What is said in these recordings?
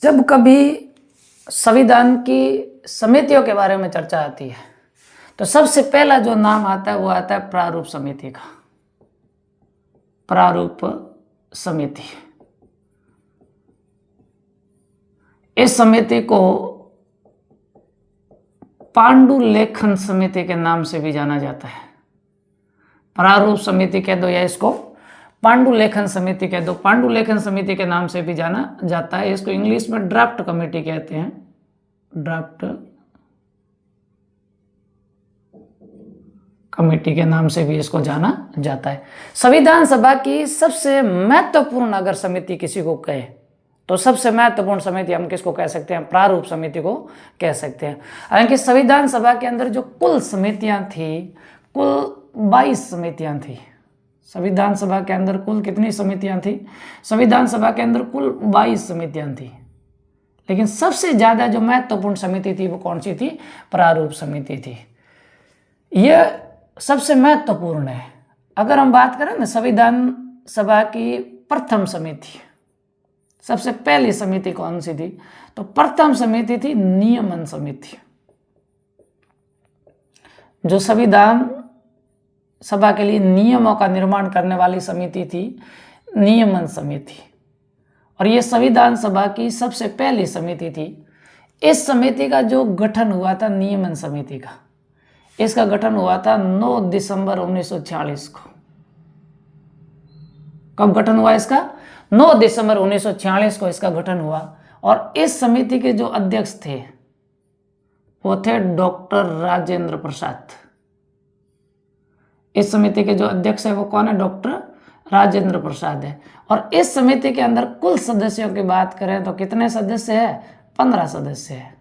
जब कभी संविधान की समितियों के बारे में चर्चा आती है तो सबसे पहला जो नाम आता है वो आता है प्रारूप समिति का। प्रारूप समिति, इस समिति को पांडुलेखन समिति के नाम से भी जाना जाता है। प्रारूप समिति कह दो या इसको पांडुलेखन समिति कह दो। पांडुलेखन समिति के नाम से भी जाना जाता है। इसको इंग्लिश में ड्राफ्ट कमेटी कहते हैं। ड्राफ्ट कमेटी के नाम से भी इसको जाना जाता है। संविधान सभा की सबसे महत्वपूर्ण अगर समिति किसी को कहे तो सबसे महत्वपूर्ण समिति हम किसको कह सकते हैं? प्रारूप समिति को कह सकते हैं। हालांकि संविधान सभा के अंदर जो कुल समितियां थी, कुल 22 समितियां थी। संविधान सभा के अंदर कुल कितनी समितियां थी? संविधान सभा के अंदर कुल 22 समितियां थी। लेकिन सबसे ज्यादा जो महत्वपूर्ण समिति थी वो कौन सी थी? प्रारूप समिति थी। यह सबसे महत्वपूर्ण है। अगर हम बात करें ना संविधान सभा की प्रथम समिति, सबसे पहली समिति कौन सी थी? तो प्रथम समिति थी नियमन समिति। जो संविधान सभा के लिए नियमों का निर्माण करने वाली समिति थी नियमन समिति, और ये संविधान सभा की सबसे पहली समिति थी। इस समिति का जो गठन हुआ था नियमन समिति का, इसका गठन हुआ था 9 दिसंबर 1946 को। कब गठन हुआ इसका? 9 दिसंबर 1946 को इसका गठन हुआ। और इस समिति के जो अध्यक्ष थे वो थे डॉक्टर राजेंद्र प्रसाद। इस समिति के जो अध्यक्ष है वो कौन है? डॉक्टर राजेंद्र प्रसाद है। और इस समिति के अंदर कुल सदस्यों की बात करें तो कितने सदस्य है? 15 सदस्य है।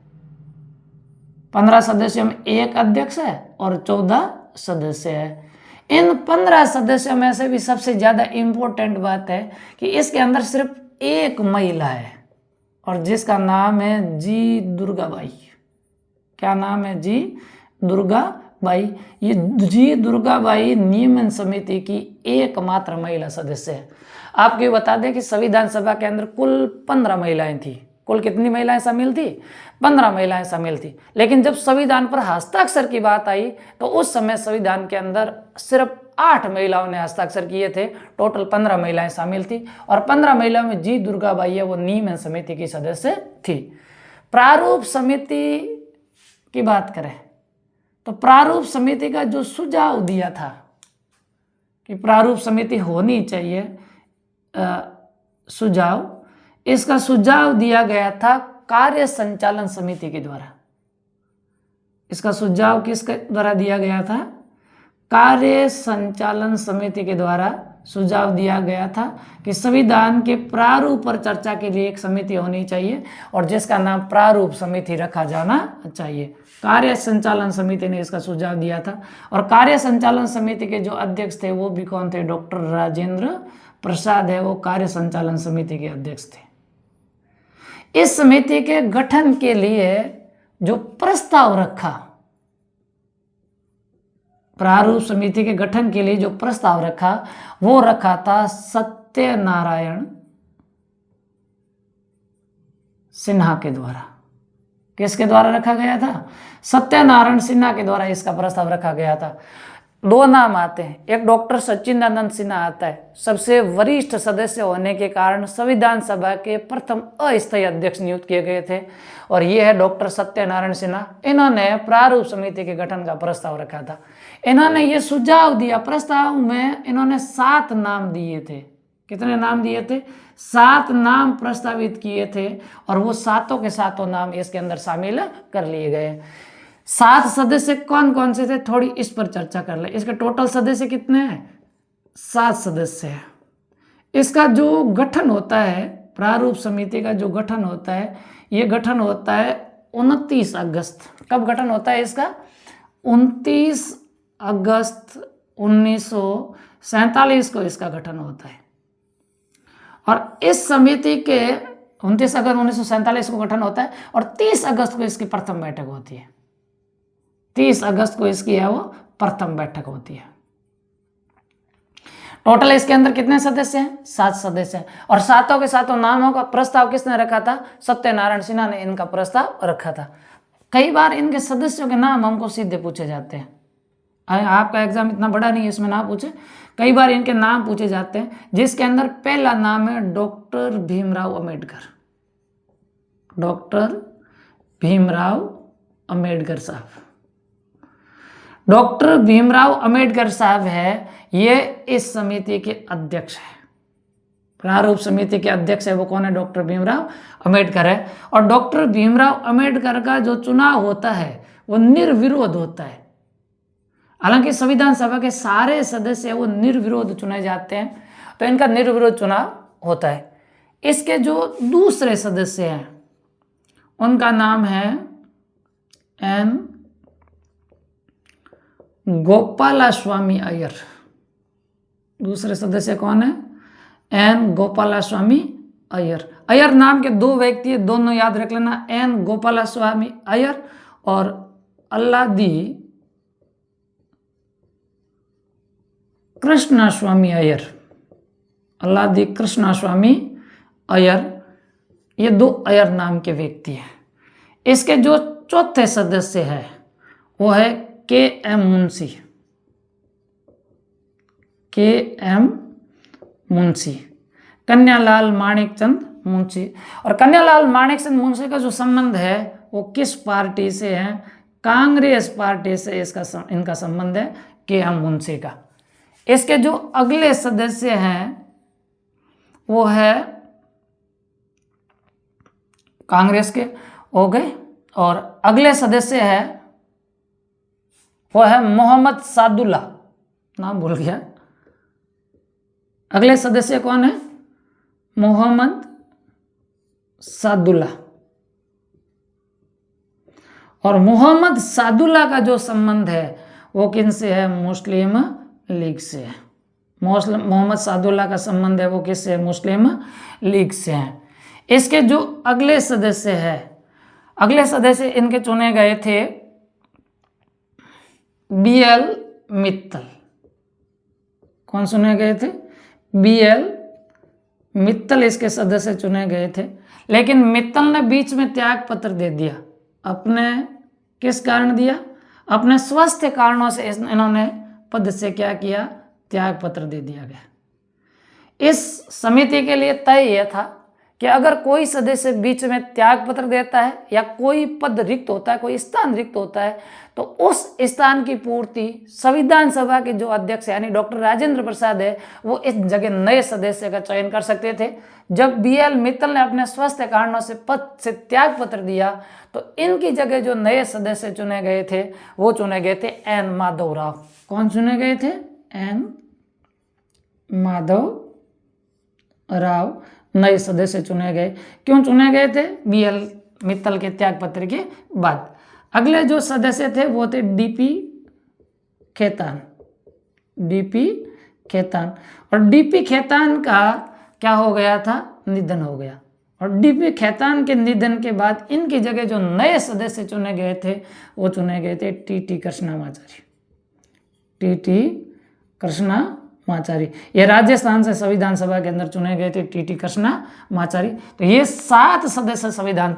15 सदस्यों में एक अध्यक्ष है और 14 सदस्य है। इन 15 सदस्यों में से भी सबसे ज्यादा इंपॉर्टेंट बात है कि इसके अंदर सिर्फ एक महिला है और जिसका नाम है जी दुर्गाबाई। क्या नाम है? जी दुर्गाबाई। ये जी दुर्गाबाई नियमन समिति की एकमात्र महिला सदस्य है। आपको ये बता दें कि संविधान सभा के अंदर कुल 15 महिलाएं थी। कुल कितनी महिलाएं शामिल थी? 15 महिलाएं शामिल थी। लेकिन जब संविधान पर हस्ताक्षर की बात आई तो उस समय संविधान के अंदर सिर्फ 8 महिलाओं ने हस्ताक्षर किए थे। टोटल 15 महिलाएं शामिल थी और 15 महिलाओं में जी दुर्गाबाई है वो नियमन समिति की सदस्य थी। प्रारूप समिति की बात करें तो प्रारूप समिति का जो सुझाव दिया था कि प्रारूप समिति होनी चाहिए, इसका सुझाव दिया गया था कार्य संचालन समिति के द्वारा। इसका सुझाव किसके द्वारा दिया गया था? कार्य संचालन समिति के द्वारा सुझाव दिया गया था कि संविधान के प्रारूप पर चर्चा के लिए एक समिति होनी चाहिए और जिसका नाम प्रारूप समिति रखा जाना चाहिए। कार्य संचालन समिति ने इसका सुझाव दिया था और कार्य संचालन समिति के जो अध्यक्ष थे वो भी कौन थे? डॉक्टर राजेंद्र प्रसाद है वो कार्य संचालन समिति के अध्यक्ष थे। इस समिति के गठन के लिए जो प्रस्ताव रखा, प्रारूप समिति के गठन के लिए जो प्रस्ताव रखा वो रखा था सत्यनारायण सिन्हा के द्वारा। किसके द्वारा रखा गया था? सत्यनारायण सिन्हा के द्वारा इसका प्रस्ताव रखा गया था। 2 नाम आते हैं। एक डॉक्टर सच्चिदानंद सिन्हा आता है। सबसे वरिष्ठ सदस्य होने के कारण संविधान सभा के प्रथम अस्थायी अध्यक्ष नियुक्त किए गए थे और ये है डॉक्टर सत्यनारायण सिन्हा। इन्होंने प्रारूप समिति के गठन का प्रस्ताव रखा था। इन्होंने ये सुझाव दिया। प्रस्ताव में इन्होंने 7 नाम दिए थे। कितने नाम दिए थे? 7 नाम प्रस्तावित किए थे और वो सातों के सातों नाम इसके अंदर शामिल कर लिए गए। 7 सदस्य कौन कौन से थे? थोड़ी इस पर चर्चा कर ले। इसके टोटल सदस्य कितने हैं? 7 सदस्य है। इसका जो गठन होता है, प्रारूप समिति का जो गठन होता है, ये गठन होता है 29 अगस्त। कब गठन होता है इसका? 29 अगस्त 1947 को इसका गठन होता है। और इस समिति के 29 अगस्त 1947 को गठन होता है और 30 अगस्त को इसकी प्रथम बैठक होती है। 30 अगस्त को इसकी है वो प्रथम बैठक होती है। टोटल इसके अंदर कितने सदस्य हैं? 7 सदस्य हैं। और सातों के सातों नामों का प्रस्ताव किसने रखा था? सत्यनारायण सिन्हा ने इनका प्रस्ताव रखा था। कई बार इनके सदस्यों के नाम हमको सीधे पूछे जाते हैं। आपका एग्जाम इतना बड़ा नहीं है, इसमें ना पूछे, कई बार इनके नाम पूछे जाते हैं, जिसके अंदर पहला नाम है डॉक्टर भीमराव अम्बेडकर। डॉक्टर भीमराव अम्बेडकर साहब, डॉक्टर भीमराव अम्बेडकर साहब है, ये इस समिति के अध्यक्ष है। प्रारूप समिति के अध्यक्ष है वो कौन है? डॉक्टर भीमराव अम्बेडकर है। और डॉक्टर भीमराव अम्बेडकर का जो चुनाव होता है वो निर्विरोध होता है। हालांकि संविधान सभा के सारे सदस्य वो निर्विरोध चुने जाते हैं, तो इनका निर्विरोध चुनाव होता है। इसके जो दूसरे सदस्य हैं उनका नाम है एन गोपालास्वामी अय्यर। दूसरे सदस्य कौन है? एन गोपालास्वामी अय्यर। अय्यर नाम के 2 व्यक्ति है, दोनों याद रख लेना, एन गोपालास्वामी अय्यर और अल्लादी कृष्णास्वामी अय्यर। अल्लादी कृष्णास्वामी अय्यर, ये 2 अय्यर नाम के व्यक्ति हैं। इसके जो चौथे सदस्य है वो है के एम मुंशी। के एम मुंशी, कन्यालाल माणिकचंद मुंशी। और कन्यालाल माणिकचंद मुंशी का जो संबंध है वो किस पार्टी से है? कांग्रेस पार्टी से इनका संबंध है, के एम मुंशी का। इसके जो अगले सदस्य हैं वो है कांग्रेस के हो गए, और अगले सदस्य है वो है मोहम्मद सादुल्ला, नाम भूल गया। अगले सदस्य कौन है? मोहम्मद सादुल्ला। और मोहम्मद सादुल्ला का जो संबंध है वो किनसे है? मुस्लिम लीग से है। मोहम्मद सादुल्ला का संबंध है वो किससे? मुस्लिम लीग से है। इसके जो अगले सदस्य है, अगले सदस्य इनके चुने गए थे BL मित्तल। कौन चुने गए थे? BL मित्तल इसके सदस्य चुने गए थे। लेकिन मित्तल ने बीच में त्याग पत्र दे दिया। अपने किस कारण दिया? अपने स्वास्थ्य कारणों से इन्होंने पद से क्या किया? त्याग पत्र दे दिया गया। इस समिति के लिए तय यह था कि अगर कोई सदस्य बीच में त्याग पत्र देता है या कोई पद रिक्त होता है, कोई स्थान रिक्त होता है, तो उस स्थान की पूर्ति संविधान सभा के जो अध्यक्ष यानी डॉक्टर राजेंद्र प्रसाद है वो इस जगह नए सदस्य का चयन कर सकते थे। जब BL मित्तल ने अपने स्वास्थ्य कारणों से पद से त्याग पत्र दिया तो इनकी जगह जो नए सदस्य चुने गए थे वो चुने गए थे एन माधव राव। कौन चुने गए थे? एन माधव राव नए सदस्य चुने गए। क्यों चुने गए थे? BL मित्तल के त्याग पत्र के बाद। अगले जो सदस्य थे वो थे DP खेतान। DP खेतान, और DP खेतान का क्या हो गया था? निधन हो गया। और DP खेतान के निधन के बाद इनकी जगह जो नए सदस्य चुने गए थे वो चुने गए थे TT कृष्णामाचारी। TT कृष्णामाचारी, ये राजस्थान से संविधान सभा के अंदर चुने गए थे TT कृष्णामाचारी। तो ये 7 सदस्य संविधान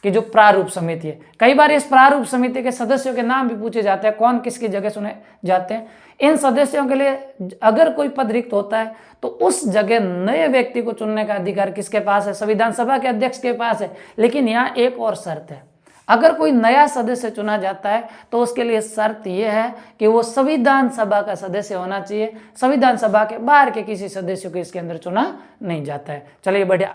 की जो प्रारूप समिति है। कई बार इस प्रारूप समिति के सदस्यों के नाम भी पूछे जाते हैं, कौन किसकी जगह चुने जाते हैं। इन सदस्यों के लिए अगर कोई पद रिक्त होता है तो उस जगह नए व्यक्ति को चुनने का अधिकार किसके पास है? संविधान सभा के अध्यक्ष के पास है। लेकिन यहाँ एक और शर्त है, अगर कोई नया सदस्य चुना जाता है तो उसके लिए शर्त यह है कि वो संविधान सभा का सदस्य होना चाहिए। संविधान सभा के बाहर के किसी सदस्य को इसके अंदर चुना नहीं जाता है। चलिए बढ़िया।